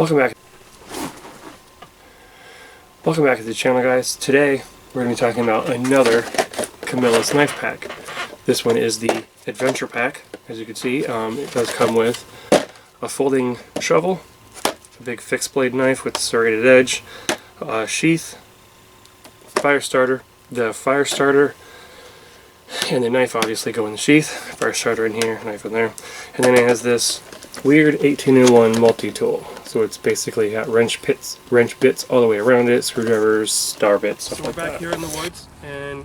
Welcome back. Welcome back to the channel, guys. Today we're going to be talking about another Camillus knife pack. This one is the Adventure Pack. As you can see, it does come with a folding shovel, a big fixed blade knife with serrated edge, a sheath, fire starter. The fire starter and the knife obviously go in the sheath. Fire starter in here, knife in there. And then it has this weird 18-in-1 multi-tool. So it's basically got wrench bits all the way around it, screwdrivers, star bits, stuff like that. So we're back here in the woods, and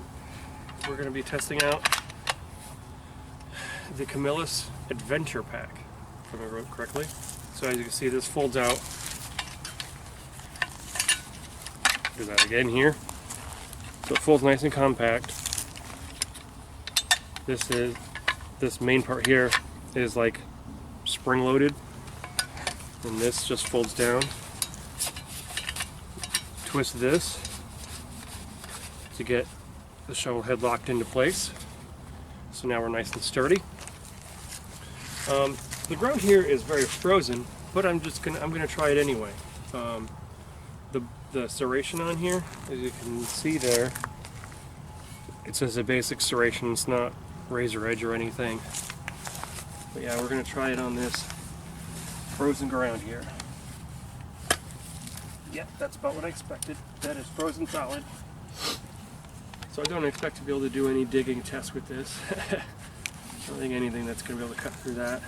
we're going to be testing out the Camillus Adventure Pack, if I wrote correctly. So as you can see, this folds out. Do that again here. So it folds nice and compact. This main part here is like spring-loaded, and this just folds down. Twist this to get the shovel head locked into place. So now we're nice and sturdy. The ground here is very frozen, but I'm gonna try it anyway. The serration on here, as you can see there, it says a basic serration. It's not razor edge or anything. But yeah, we're gonna try it on this frozen ground here. Yep, that's about what I expected. That is frozen solid. So I don't expect to be able to do any digging tests with this. I don't think anything that's gonna be able to cut through that.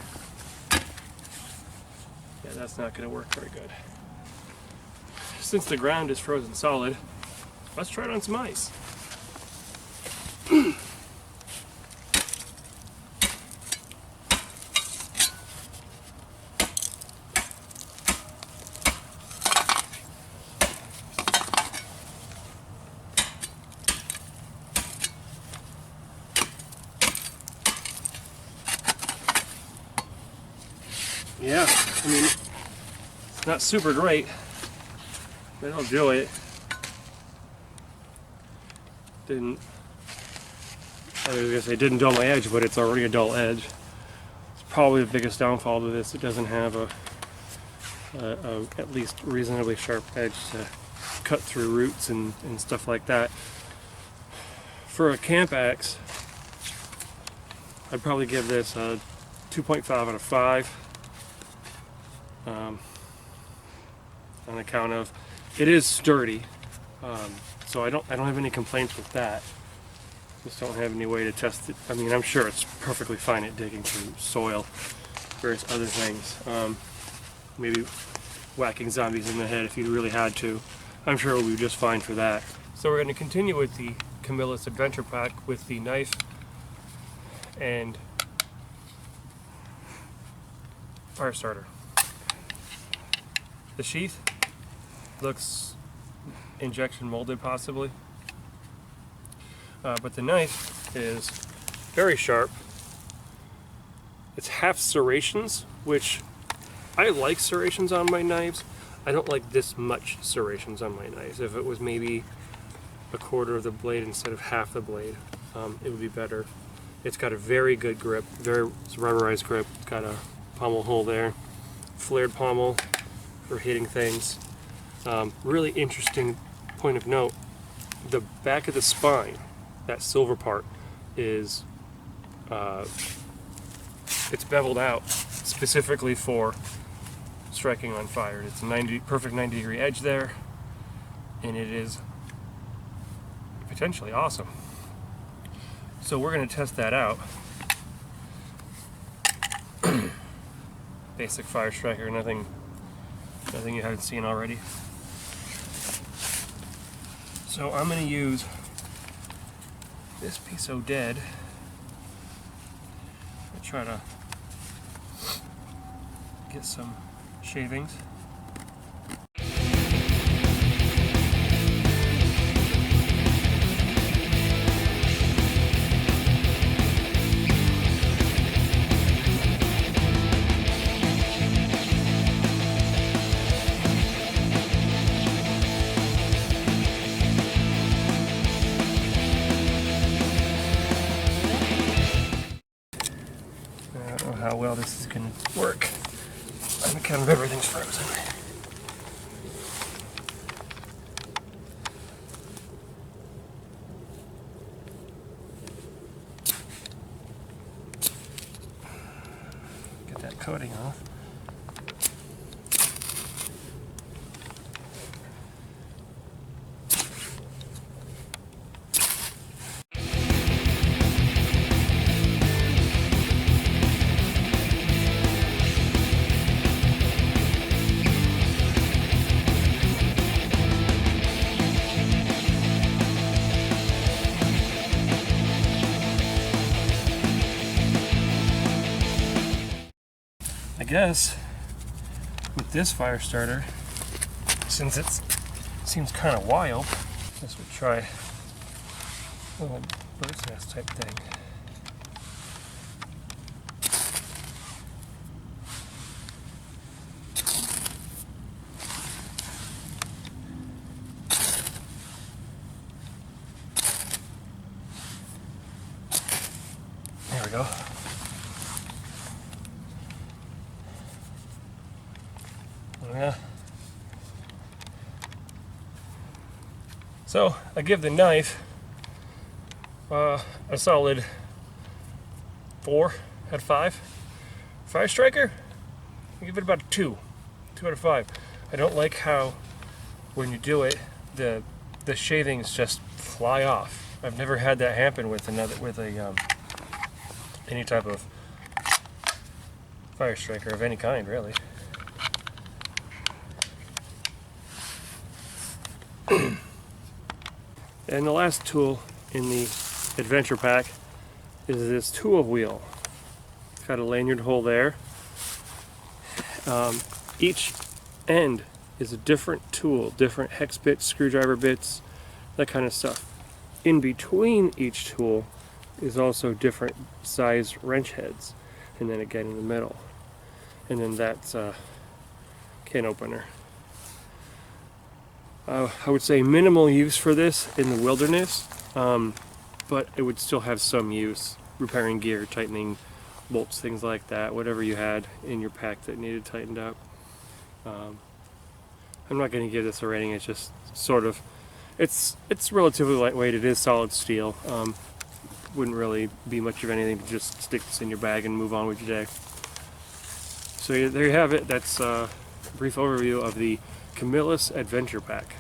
Yeah, that's not gonna work very good. Since the ground is frozen solid, let's try it on some ice. Yeah, I mean, it's not super great, but it'll do it. I was gonna say didn't dull my edge, but it's already a dull edge. It's probably the biggest downfall to this. It doesn't have a at least reasonably sharp edge to cut through roots and stuff like that. For a camp axe, I'd probably give this a 2.5 out of 5. On account of it is sturdy, so I don't have any complaints with that. Just don't have any way to test it. I mean, I'm sure it's perfectly fine at digging through soil, various other things. Maybe whacking zombies in the head if you really had to. I'm sure it would be just fine for that. So we're going to continue with the Camillus Adventure Pack with the knife and fire starter. The sheath looks injection molded possibly, but the knife is very sharp. It's half serrations, which I like serrations on my knives. I don't like this much serrations on my knives. If it was maybe a quarter of the blade instead of half the blade, it would be better. It's got a very good grip, it's a rubberized grip. It's got a pommel hole there, flared pommel for hitting things. Really interesting point of note, the back of the spine, that silver part, is it's beveled out specifically for striking on fire. It's a perfect 90-degree edge there, and it is potentially awesome. So we're going to test that out. Basic fire striker, nothing you haven't seen already. So I'm going to use this piece of dead. I'll try to get some shavings. I don't know how well this is going to work on account of everything's frozen. coating off. I guess with this fire starter, since it seems kind of wild, I guess we'll try a little bird's nest type thing. There we go. Yeah. So I give the knife a solid 4 out of 5. Fire striker, I give it about a 2 out of 5. I don't like how when you do it, the shavings just fly off. I've never had that happen with any type of fire striker of any kind, really. And the last tool in the Adventure Pack is this tool wheel. It's got a lanyard hole there. Each end is a different tool, different hex bits, screwdriver bits, that kind of stuff. In between each tool is also different size wrench heads, and then again in the middle. And then that's a can opener. I would say minimal use for this in the wilderness, but it would still have some use. Repairing gear, tightening bolts, things like that, whatever you had in your pack that needed tightened up. I'm not going to give this a rating, it's just sort of, it's relatively lightweight, it is solid steel. Wouldn't really be much of anything to just stick this in your bag and move on with your day. So there you have it, that's a brief overview of the Camillus Adventure Pack.